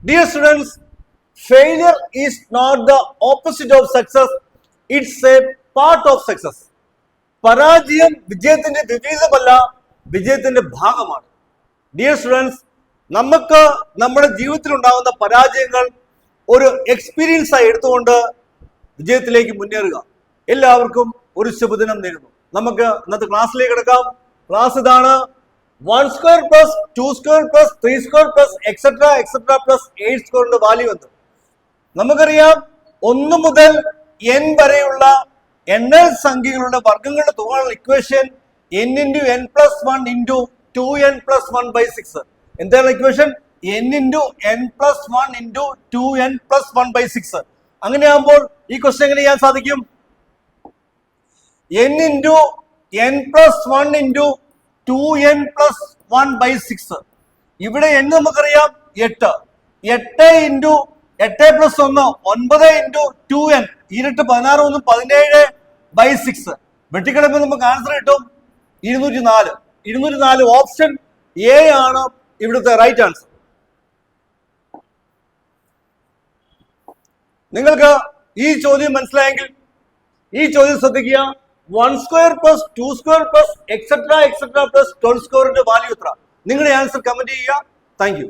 Dear students, failure is not the opposite of success. It's a part of success. പരാജയം വിജയത്തിന്റെ വിപരീതമല്ല, വിജയത്തിന്റെ ഭാഗമാണ്. Dear students, നമുക്ക് നമ്മുടെ ജീവിതത്തിൽ ഉണ്ടാകുന്ന പരാജയങ്ങൾ ഒരു എക്സ്പീരിയൻസ് ആയി എടുത്തുകൊണ്ട് വിജയത്തിലേക്ക് മുന്നേറുക. എല്ലാവർക്കും ഒരു ശുഭദിനം നേരുന്നു. നമുക്ക് ഇന്നത്തെ ക്ലാസ്സിലേക്ക് കിടക്കാം. ക്ലാസ് ഇതാണ്: 1 square plus 2 square plus 3 square plus etc plus 8 സ്ക്വയറിന്റെ വാല്യൂ എന്ത്? നമുക്കറിയാം, 1 മുതൽ n വരെയുള്ള എണ്ണൽ സംഖ്യകളുടെ വർഗ്ഗങ്ങളുടെ തുകയുള്ള equation n into n plus 1 into 2n plus 1 by 6. എന്താണ് equation? n into n plus 1 into 2n plus 1 by 6. അങ്ങനെയാകുമ്പോൾ ഈ ക്വസ്റ്റ്യൻ എങ്ങനെ ചെയ്യാൻ സാധിക്കും? n into n plus 1 into 2n plus 1 by 6. ഇവിടെ n നമുക്കറിയാം 8. 8 into 8 plus 1 9 into 2n 16 1 17 by 6. വെട്ടിക്കിടപ്പോൾ നമുക്ക് answer കിട്ടും 204. 204 ഓപ്ഷൻ എ ആണ് ഇവിടുത്തെ റൈറ്റ് ആൻസർ. നിങ്ങൾക്ക് ഈ ചോദ്യം മനസ്സിലായെങ്കിൽ ഈ ചോദ്യം ശ്രദ്ധിക്കുക. 1 square plus 2 square plus etc plus 12 സ്ക്വയറിന്റെ വാല്യൂ എത്ര? നിങ്ങളുടെ ആൻസർ കമന്റ് ചെയ്യുക. Thank you.